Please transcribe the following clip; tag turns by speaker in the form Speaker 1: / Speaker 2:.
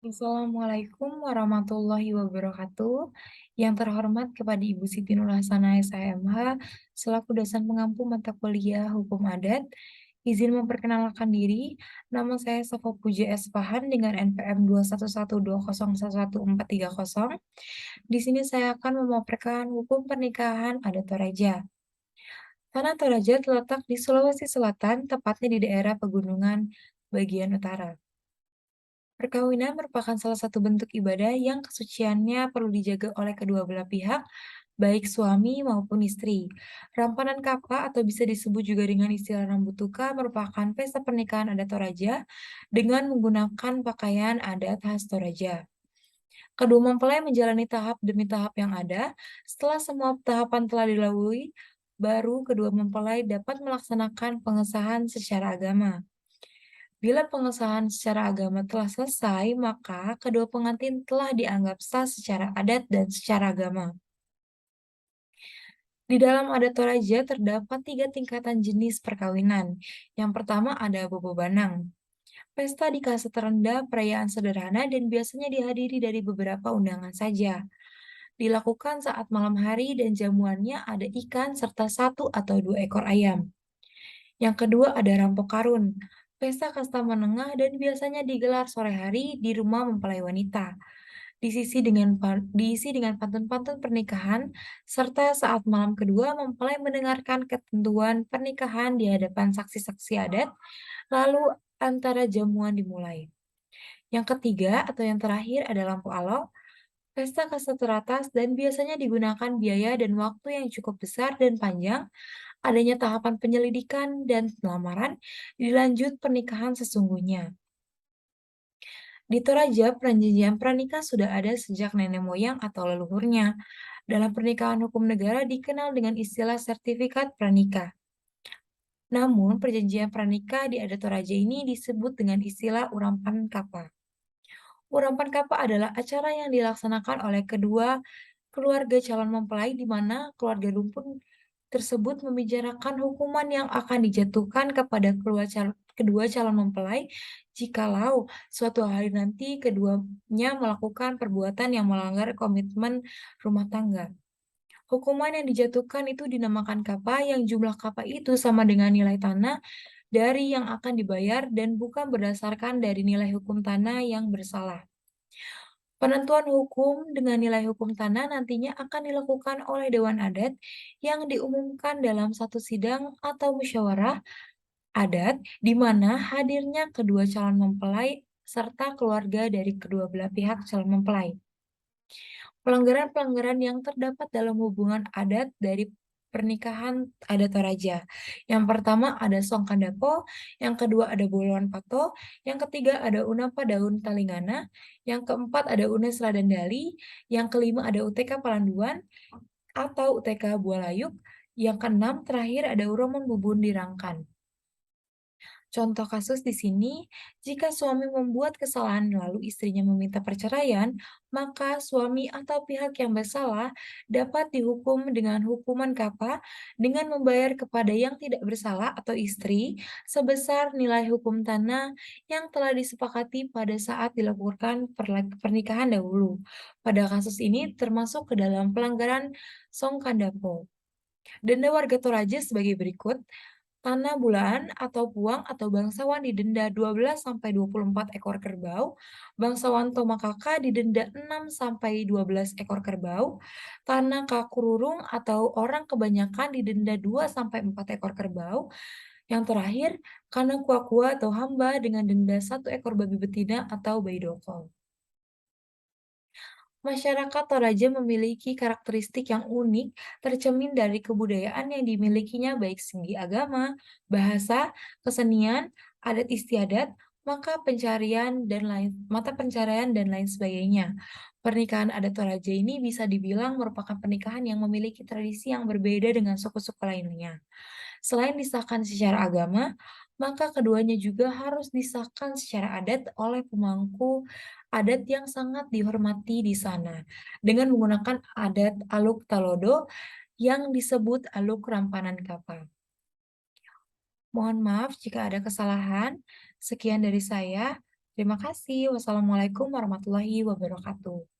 Speaker 1: Assalamualaikum warahmatullahi wabarakatuh. Yang terhormat kepada Ibu Siti Nurhasana SHMH, selaku dosen pengampu mata kuliah Hukum Adat, izin memperkenalkan diri. Nama saya Safa Puja Espahan dengan NPM 21120111430. Di sini saya akan memaparkan hukum pernikahan adat Toraja. Tanah Toraja terletak di Sulawesi Selatan, tepatnya di daerah pegunungan bagian utara. Perkawinan merupakan salah satu bentuk ibadah yang kesuciannya perlu dijaga oleh kedua belah pihak, baik suami maupun istri. Rampanan Kapa atau bisa disebut juga dengan istilah rambut tuka merupakan pesta pernikahan adat Toraja dengan menggunakan pakaian adat khas Toraja. Kedua mempelai menjalani tahap demi tahap yang ada. Setelah semua tahapan telah dilalui, baru kedua mempelai dapat melaksanakan pengesahan secara agama. Bila pengesahan secara agama telah selesai, maka kedua pengantin telah dianggap sah secara adat dan secara agama. Di dalam adat Toraja terdapat 3 tingkatan jenis perkawinan. Yang pertama ada Bobo Banang. Pesta di kasta terendah, perayaan sederhana, dan biasanya dihadiri dari beberapa undangan saja. Dilakukan saat malam hari dan jamuannya ada ikan serta 1 atau 2 ekor ayam. Yang kedua ada Rampok Karun. Pesta kasta menengah dan biasanya digelar sore hari di rumah mempelai wanita. Diisi dengan pantun-pantun pernikahan, serta saat malam kedua mempelai mendengarkan ketentuan pernikahan di hadapan saksi-saksi adat, lalu antara jamuan dimulai. Yang ketiga atau yang terakhir ada lampu alok, pesta kasta teratas dan biasanya digunakan biaya dan waktu yang cukup besar dan panjang, adanya tahapan penyelidikan dan lamaran, dilanjut pernikahan sesungguhnya. Di Toraja, perjanjian pranikah sudah ada sejak nenek moyang atau leluhurnya. Dalam pernikahan hukum negara dikenal dengan istilah sertifikat pranikah. Namun, perjanjian pranikah di adat Toraja ini disebut dengan istilah urampan kapa. Urampan kapa adalah acara yang dilaksanakan oleh kedua keluarga calon mempelai di mana keluarga rumpun tersebut membicarakan hukuman yang akan dijatuhkan kepada kedua calon mempelai jikalau suatu hari nanti keduanya melakukan perbuatan yang melanggar komitmen rumah tangga. Hukuman yang dijatuhkan itu dinamakan kapa yang jumlah kapa itu sama dengan nilai tanah dari yang akan dibayar dan bukan berdasarkan dari nilai hukum tanah yang bersalah. Penentuan hukum dengan nilai hukum tanah nantinya akan dilakukan oleh Dewan Adat yang diumumkan dalam satu sidang atau musyawarah adat di mana hadirnya kedua calon mempelai serta keluarga dari kedua belah pihak calon mempelai. Pelanggaran-pelanggaran yang terdapat dalam hubungan adat dari pernikahan adat Toraja. Yang pertama ada Songkandapo, yang kedua ada Boloan Pato, yang ketiga ada Unapa Daun Talingana, yang keempat ada Unes Radandali, yang kelima ada UTK Palanduan atau UTK Bualayuk, yang keenam terakhir ada Uroman Bubun Dirangkan. Contoh kasus di sini, jika suami membuat kesalahan lalu istrinya meminta perceraian, maka suami atau pihak yang bersalah dapat dihukum dengan hukuman kapa dengan membayar kepada yang tidak bersalah atau istri sebesar nilai hukum tanah yang telah disepakati pada saat dilakukan pernikahan dahulu. Pada kasus ini termasuk ke dalam pelanggaran Songkandapo. Denda warga Toraja sebagai berikut. Tanah bulan atau puang atau bangsawan didenda 12 sampai 24 ekor kerbau, bangsawan tomakaka didenda 6 sampai 12 ekor kerbau, tanah kakururung atau orang kebanyakan didenda 2 sampai 4 ekor kerbau. Yang terakhir, kana kuakua atau hamba dengan denda 1 ekor babi betina atau bayi dokol. Masyarakat Toraja memiliki karakteristik yang unik, tercermin dari kebudayaan yang dimilikinya baik segi agama, bahasa, kesenian, adat istiadat, mata pencarian dan lain sebagainya. Pernikahan adat Toraja ini bisa dibilang merupakan pernikahan yang memiliki tradisi yang berbeda dengan suku-suku lainnya. Selain disahkan secara agama, maka keduanya juga harus disahkan secara adat oleh pemangku adat yang sangat dihormati di sana, dengan menggunakan adat Aluk Talodo yang disebut Aluk Rampanan Kapa. Mohon maaf jika ada kesalahan. Sekian dari saya. Terima kasih. Wassalamualaikum warahmatullahi wabarakatuh.